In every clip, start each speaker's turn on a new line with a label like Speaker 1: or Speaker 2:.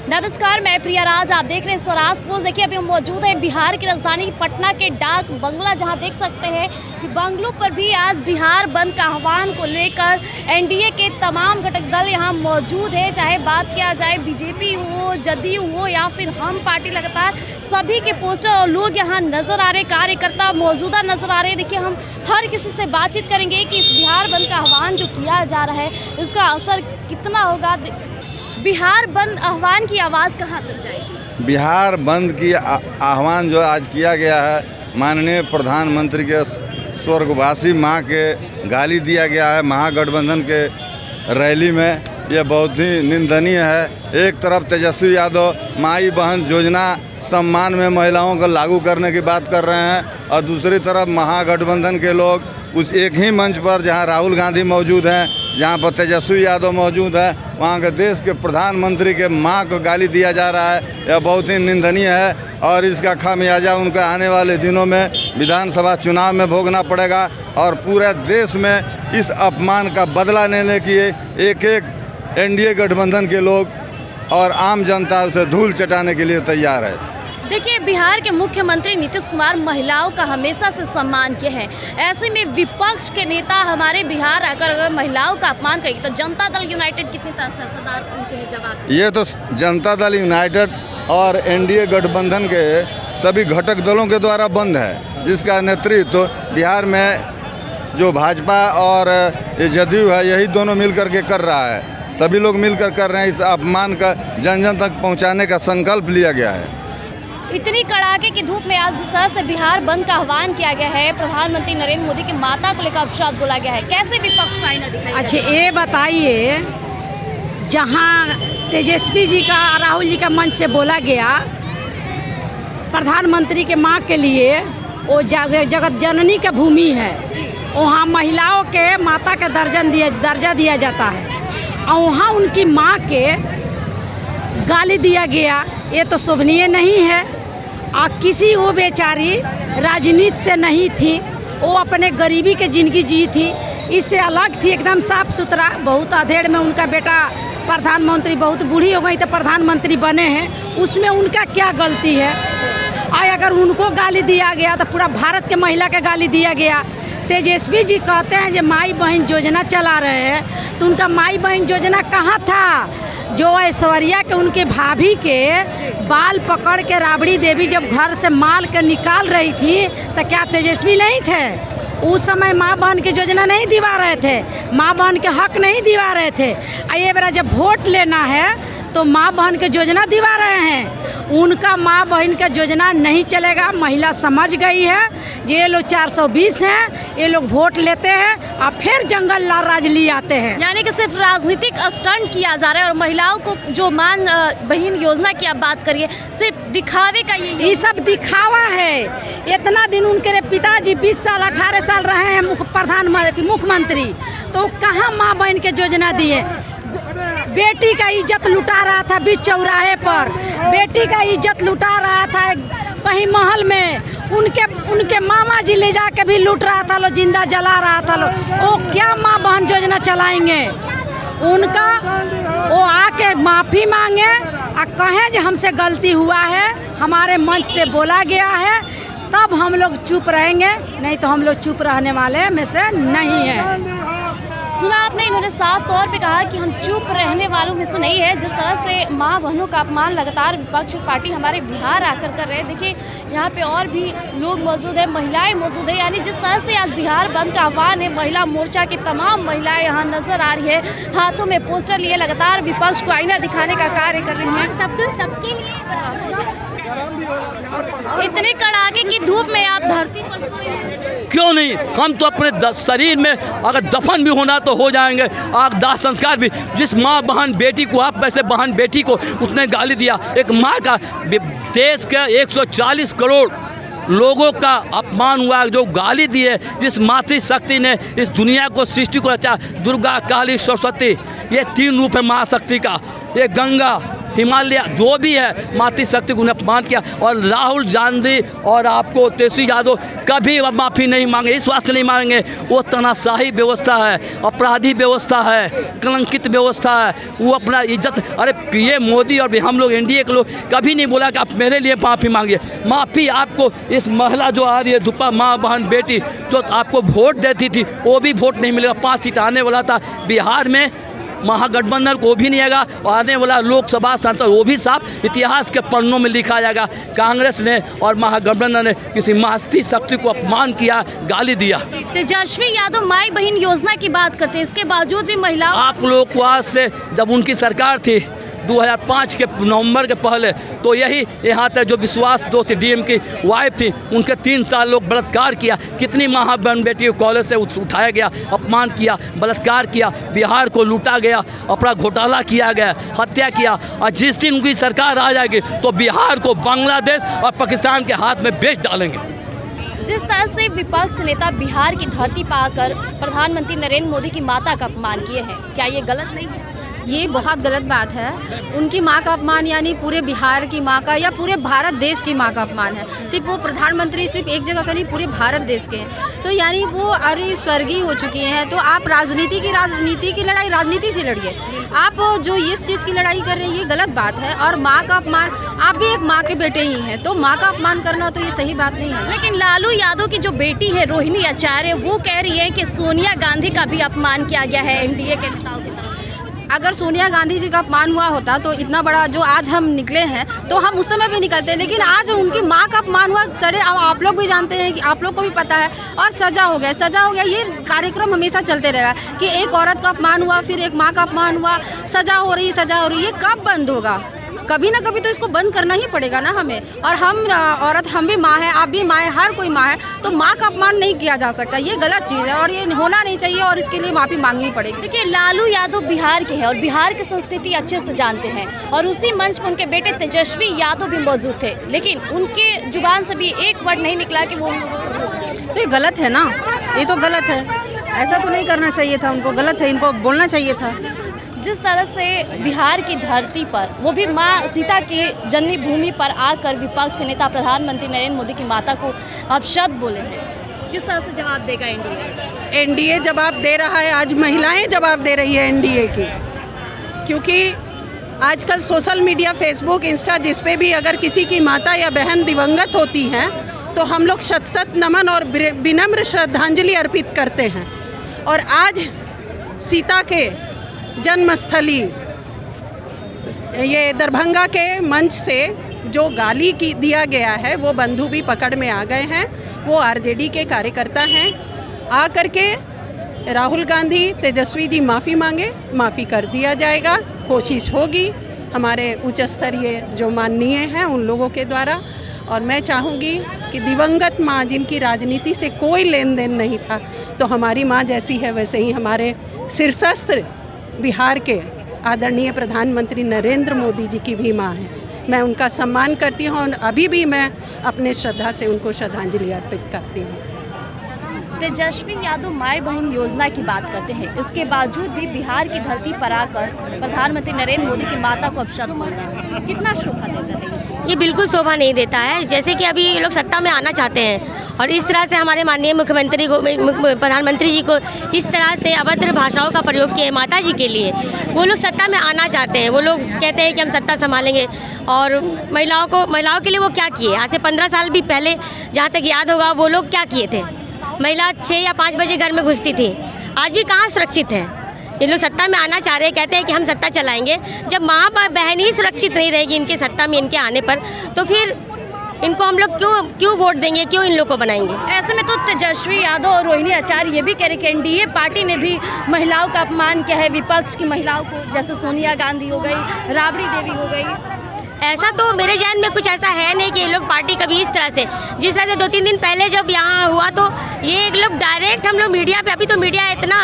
Speaker 1: नमस्कार, मैं प्रिया राज, आप देख रहे हैं स्वराज पोस्ट। देखिए अभी हम मौजूद हैं बिहार की राजधानी पटना के डाक बंगला, जहां देख सकते हैं कि बंगलों पर भी आज बिहार बंद का आह्वान को लेकर एनडीए के तमाम घटक दल यहां मौजूद है। चाहे बात किया जाए बीजेपी हो, जदयू हो या फिर हम पार्टी, लगातार सभी के पोस्टर और लोग यहाँ नजर आ रहे, कार्यकर्ता मौजूदा नजर आ रहे हैं। देखिए हम हर किसी से बातचीत करेंगे कि इस बिहार बंद का आह्वान जो किया जा रहा है इसका असर कितना होगा। बिहार बंद आह्वान की आवाज़ कहाँ तक जाएगी?
Speaker 2: बिहार बंद की आह्वान जो आज किया गया है, माननीय प्रधानमंत्री के स्वर्गवासी माँ के गाली दिया गया है महागठबंधन के रैली में, यह बहुत ही निंदनीय है। एक तरफ तेजस्वी यादव माई बहन योजना सम्मान में महिलाओं को लागू करने की बात कर रहे हैं और दूसरी तरफ महागठबंधन के लोग उस एक ही मंच पर जहां राहुल गांधी मौजूद हैं, जहां पर तेजस्वी यादव मौजूद है, वहां के देश के प्रधानमंत्री के मां को गाली दिया जा रहा है। यह बहुत ही निंदनीय है और इसका खामियाजा उनको आने वाले दिनों में विधानसभा चुनाव में भोगना पड़ेगा और पूरे देश में इस अपमान का बदला लेने की एक एनडीए गठबंधन के लोग और आम जनता उसे धूल चटाने के लिए तैयार है।
Speaker 1: देखिए बिहार के मुख्यमंत्री नीतीश कुमार महिलाओं का हमेशा से सम्मान किए हैं। ऐसे में विपक्ष के नेता हमारे बिहार आकर अगर महिलाओं का अपमान करेगी तो जनता दल यूनाइटेड कितनी असरदार उनके लिए जवाब?
Speaker 2: ये तो जनता दल यूनाइटेड और एनडीए गठबंधन के सभी घटक दलों के द्वारा बंद है, जिसका नेतृत्व बिहार में जो भाजपा और जदयू है, यही दोनों मिलकर के कर रहा है। सभी लोग मिलकर कर रहे हैं। इस अपमान का जन जन तक पहुँचाने का संकल्प लिया गया है।
Speaker 1: इतनी कड़ाके की धूप में आज जिस तरह से बिहार बंद का आह्वान किया गया है, प्रधानमंत्री नरेंद्र मोदी की माता को लेकर अपशब्द बोला गया है, कैसे विपक्ष का आईना दिखाई?
Speaker 3: अच्छा ये बताइए, जहां तेजस्वी जी का राहुल जी का मंच से बोला गया प्रधानमंत्री के माँ के लिए, वो जगत जननी का भूमि है, वहाँ महिलाओं के माता का दर्जा दिया जाता है और वहाँ उनकी माँ के गाली दिया गया, ये तो शोभनीय नहीं है। और किसी वो बेचारी राजनीति से नहीं थी, वो अपने गरीबी के जिंदगी जी थी, इससे अलग थी, एकदम साफ सुथरा। बहुत अधेड़ में उनका बेटा प्रधानमंत्री, बहुत बूढ़ी हो गई तो प्रधानमंत्री बने हैं, उसमें उनका क्या गलती है? और अगर उनको गाली दिया गया तो पूरा भारत के महिला के गाली दिया गया। तेजस्वी जी कहते हैं जो माई बहन योजना चला रहे हैं, तो उनका माई बहन योजना कहाँ था? जो ऐश्वर्या के उनके भाभी के बाल पकड़ के राबड़ी देवी जब घर से माल के निकाल रही थी तो क्या तेजस्वी नहीं थे? उस समय माँ बहन की योजना नहीं दिवा रहे थे, माँ बहन के हक नहीं दिवा रहे थे। ये बार जब वोट लेना है तो माँ बहन की योजना दिवा रहे हैं। उनका माँ बहन का योजना नहीं चलेगा। महिला समझ गई है ये लोग 420 हैं, ये लोग वोट लेते हैं और फिर जंगल लाल राज लिए आते हैं।
Speaker 1: यानी कि सिर्फ राजनीतिक स्टंट किया जा रहा है और महिलाओं को जो मान बहन योजना की आप बात करिए, सिर्फ दिखावे का ये
Speaker 3: सब दिखावा है। इतना दिन उनके पिताजी 20 साल 18 साल रहे हैं मुख्यमंत्री, तो कहाँ माँ बहन के योजना दिए? बेटी का इज्जत लुटा रहा था बीच चौराहे पर, बेटी का इज्जत लुटा रहा था कहीं महल में, उनके मामा जी ले जाके भी लूट रहा था, लो जिंदा जला रहा था। लो वो क्या माँ बहन योजना चलाएंगे? उनका वो आके माफ़ी मांगे और कहें जो हमसे गलती हुआ है, हमारे मंच से बोला गया है, तब हम लोग चुप रहेंगे, नहीं तो हम लोग चुप रहने वाले में से नहीं है।
Speaker 1: सुना आपने, इन्होंने साफ तौर पे कहा कि हम चुप रहने वालों में से नहीं है। जिस तरह से माँ बहनों का अपमान लगातार विपक्ष पार्टी हमारे बिहार आकर कर रहे हैं। देखिए यहाँ पे और भी लोग मौजूद हैं, महिलाएं मौजूद है। यानी जिस तरह से आज बिहार बंद का आह्वान है, महिला मोर्चा की तमाम महिलाएं यहाँ नजर आ रही है, हाथों में पोस्टर लिए लगातार विपक्ष को आईना दिखाने का कार्य कर रही हैं। सबके लिए इतने कड़ाके की धूप में आप धरती पर सोए हैं?
Speaker 4: क्यों नहीं, हम तो अपने शरीर में अगर दफन भी होना तो हो जाएंगे, और दाह संस्कार भी। जिस माँ बहन बेटी को, आप वैसे बहन बेटी को उसने गाली दिया, एक माँ का, देश के 140 करोड़ लोगों का अपमान हुआ, जो गाली दिए, जिस मातृशक्ति ने इस दुनिया को, सृष्टि को रचा, दुर्गा, काली, सरस्वती, ये 3 रूप है माँ शक्ति का। ये गंगा, हिमालय जो भी है मातृशक्ति को उन्हें अपमान किया। और राहुल गांधी और आपको तेजस्वी यादव कभी माफ़ी नहीं मांगे, इस वास्ते नहीं मांगेंगे वो तानाशाही व्यवस्था है, अपराधी व्यवस्था है, कलंकित व्यवस्था है। वो अपना इज्जत, अरे ये मोदी और हम लोग एनडीए के लोग कभी नहीं बोला कि आप मेरे लिए माफ़ी मांगिए। माफ़ी आपको इस महिला जो आ रही है धुप्पा माँ बहन बेटी जो आपको वोट देती थी वो भी वोट नहीं मिलेगा। 5 सीट आने वाला था बिहार में, महागठबंधन को भी नहीं आएगा और आने वाला लोकसभा सांसद वो भी साफ इतिहास के पन्नों में लिखा जाएगा। कांग्रेस ने और महागठबंधन ने किसी मातृशक्ति को अपमान किया, गाली दिया।
Speaker 1: तेजस्वी यादव माई बहन योजना की बात करते हैं, इसके बावजूद भी महिला
Speaker 4: आप लोग को आज से जब उनकी सरकार थी 2005 के नवंबर के पहले, तो यही यहाँ तक जो विश्वास दो थी डीएम की वाइफ थी, उनके 3 साल लोग बलात्कार किया। कितनी माँ बहन बेटी को कॉलेज से उठाया गया, अपमान किया, बलात्कार किया, बिहार को लूटा गया, अपना घोटाला किया गया, हत्या किया। और जिस दिन उनकी सरकार आ जाएगी तो बिहार को बांग्लादेश और पाकिस्तान के हाथ में बेच डालेंगे।
Speaker 1: जिस तरह से विपक्ष के नेता बिहार की धरती पर आकर प्रधानमंत्री नरेंद्र मोदी की माता का अपमान किए हैं, क्या ये गलत नहीं है?
Speaker 5: ये बहुत गलत बात है। उनकी माँ का अपमान यानी पूरे बिहार की माँ का या पूरे भारत देश की माँ का अपमान है। सिर्फ वो प्रधानमंत्री सिर्फ एक जगह का नहीं, पूरे भारत देश के हैं। तो यानी वो अरे स्वर्गीय हो चुकी हैं। तो आप राजनीति की लड़ाई राजनीति से लड़िए। आप जो इस चीज़ की लड़ाई कर रहे हैं ये गलत बात है। और माँ का अपमान, आप भी एक माँ के बेटे ही हैं, तो माँ का अपमान करना तो ये सही बात नहीं है।
Speaker 1: लेकिन लालू यादव की जो बेटी है रोहिणी आचार्य, वो कह रही है कि सोनिया गांधी का भी अपमान किया गया है एनडीए के नेताओं की तरफ।
Speaker 5: अगर सोनिया गांधी जी का अपमान हुआ होता तो इतना बड़ा जो आज हम निकले हैं तो हम उस समय भी निकलते। लेकिन आज उनकी माँ का अपमान हुआ, सरे आप लोग भी जानते हैं कि आप लोग को भी पता है, और सजा हो गया। ये कार्यक्रम हमेशा चलते रहेगा कि एक औरत का अपमान हुआ, फिर एक माँ का अपमान हुआ, सजा हो रही। ये कब बंद होगा? कभी ना कभी तो इसको बंद करना ही पड़ेगा ना हमें। और हम औरत, हम भी माँ है, आप भी माँ है, हर कोई माँ है, तो माँ का अपमान नहीं किया जा सकता। ये गलत चीज़ है और ये होना नहीं चाहिए और इसके लिए माफ़ी मांगनी पड़ेगी।
Speaker 1: देखिए, लालू यादव बिहार के हैं और बिहार की संस्कृति अच्छे से जानते हैं, और उसी मंच पर उनके बेटे तेजस्वी यादव भी मौजूद थे, लेकिन उनके जुबान से भी एक वर्ड नहीं निकला कि वो
Speaker 5: ये गलत है ना, ये तो गलत है। ऐसा तो नहीं करना चाहिए था उनको, गलत है, इनको बोलना चाहिए था।
Speaker 1: जिस तरह से बिहार की धरती पर, वो भी माँ सीता की जन्म भूमि पर आकर विपक्ष के नेता प्रधानमंत्री नरेंद्र मोदी की माता को अपशब्द बोले हैं, किस तरह से जवाब देगा एनडीए?
Speaker 6: एनडीए जवाब दे रहा है, आज महिलाएं जवाब दे रही है एनडीए की। क्योंकि आजकल सोशल मीडिया, फेसबुक, इंस्टा, जिस पे भी अगर किसी की माता या बहन दिवंगत होती हैं तो हम लोग शत नमन और विनम्र श्रद्धांजलि अर्पित करते हैं। और आज सीता के जन्मस्थली ये दरभंगा के मंच से जो गाली की दिया गया है, वो बंधु भी पकड़ में आ गए हैं। वो आरजेडी के कार्यकर्ता हैं। आ करके राहुल गांधी, तेजस्वी जी माफ़ी मांगे, माफ़ी कर दिया जाएगा। कोशिश होगी हमारे उच्च स्तरीय जो माननीय हैं उन लोगों के द्वारा। और मैं चाहूँगी कि दिवंगत माँ, जिनकी राजनीति से कोई लेन देन नहीं था, तो हमारी माँ जैसी है वैसे ही हमारे शीर्षस्थ बिहार के आदरणीय प्रधानमंत्री नरेंद्र मोदी जी की भी माँ है। मैं उनका सम्मान करती हूँ और अभी भी मैं अपने श्रद्धा से उनको श्रद्धांजलि अर्पित करती हूँ।
Speaker 1: तेजस्वी यादव माई बहन योजना की बात करते हैं, इसके बावजूद भी बिहार की धरती पर आकर प्रधानमंत्री नरेंद्र मोदी की माता को अपशब्द बोलना कितना शोभा देता है?
Speaker 7: ये बिल्कुल शोभा नहीं देता है। जैसे कि अभी ये लोग सत्ता में आना चाहते हैं और इस तरह से हमारे माननीय मुख्यमंत्री को, प्रधानमंत्री जी को इस तरह से अभद्र भाषाओं का प्रयोग किया माता जी के लिए। वो लोग सत्ता में आना चाहते हैं, वो लोग कहते हैं कि हम सत्ता संभालेंगे। और महिलाओं के लिए वो क्या किए? आज से 15 साल भी पहले, जहाँ तक याद होगा, वो लोग क्या किए थे? महिला 6 या 5 बजे घर में घुसती थी। आज भी कहाँ सुरक्षित है? ये लोग सत्ता में आना चाह रहे हैं, कहते हैं कि हम सत्ता चलाएंगे। जब माँ बहन ही सुरक्षित नहीं रहेगी इनके सत्ता में, इनके आने पर, तो फिर इनको हम लोग क्यों वोट देंगे, क्यों इन लोग को बनाएंगे?
Speaker 1: ऐसे में तो तेजस्वी यादव और रोहिणी आचार्य ये भी कह रहे कि एनडीए पार्टी ने भी महिलाओं का अपमान किया है, विपक्ष की महिलाओं को, जैसे सोनिया गांधी हो गई, राबड़ी देवी हो गई।
Speaker 7: ऐसा तो मेरे ज़हन में कुछ ऐसा है नहीं कि ये लोग पार्टी कभी इस तरह से, जिस तरह से 2-3 दिन पहले जब यहाँ हुआ तो ये एक लोग डायरेक्ट हम लोग मीडिया पे, अभी तो मीडिया इतना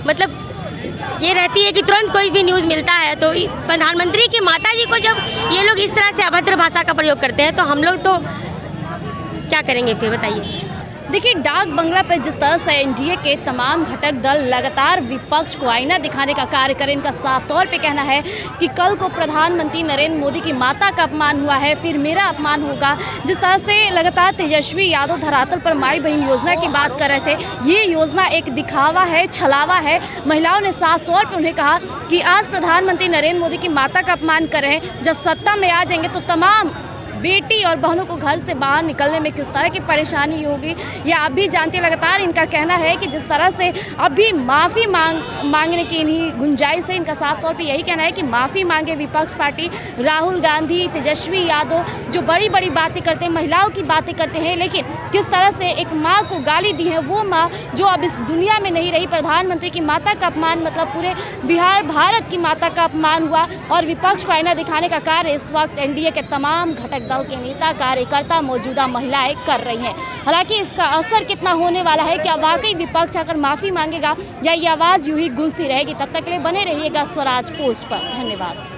Speaker 7: मतलब ये रहती है कि तुरंत कोई भी न्यूज़ मिलता है, तो प्रधानमंत्री की माता जी को जब ये लोग इस तरह से अभद्र भाषा का प्रयोग करते हैं तो हम लोग तो क्या करेंगे फिर, बताइए?
Speaker 1: देखिए, डाक बंगला पर जिस तरह से एनडीए के तमाम घटक दल लगातार विपक्ष को आईना दिखाने का कार्य करें, इनका साफ तौर पे कहना है कि कल को प्रधानमंत्री नरेंद्र मोदी की माता का अपमान हुआ है, फिर मेरा अपमान होगा। जिस तरह से लगातार तेजस्वी यादव धरातल पर माई बहन योजना की बात कर रहे थे, ये योजना एक दिखावा है, छलावा है। महिलाओं ने साफ तौर पर उन्हें कहा कि आज प्रधानमंत्री नरेंद्र मोदी की माता का अपमान कर रहे हैं, जब सत्ता में आ जाएंगे तो तमाम बेटी और बहनों को घर से बाहर निकलने में किस तरह की परेशानी होगी, ये आप भी जानते हैं। लगातार इनका कहना है कि जिस तरह से अभी माफ़ी मांगने की इन्हीं गुंजाइश है, इनका साफ तौर पे यही कहना है कि माफ़ी मांगे विपक्ष पार्टी। राहुल गांधी, तेजस्वी यादव जो बड़ी बड़ी बातें करते हैं, महिलाओं की बातें करते हैं, लेकिन किस तरह से एक माँ को गाली दी है, वो माँ जो अब इस दुनिया में नहीं रही। प्रधानमंत्री की माता का अपमान मतलब पूरे बिहार भारत की माता का अपमान हुआ और विपक्ष को आईना दिखाने का कार्य इस वक्त एनडीए के तमाम घटक दल के नेता, कार्यकर्ता, मौजूदा महिलाएं कर रही हैं। हालांकि इसका असर कितना होने वाला है, क्या वाकई विपक्ष आकर माफ़ी मांगेगा या ये आवाज़ यूं ही गूंजती रहेगी? तब तक के लिए बने रहिएगा स्वराज पोस्ट पर। धन्यवाद।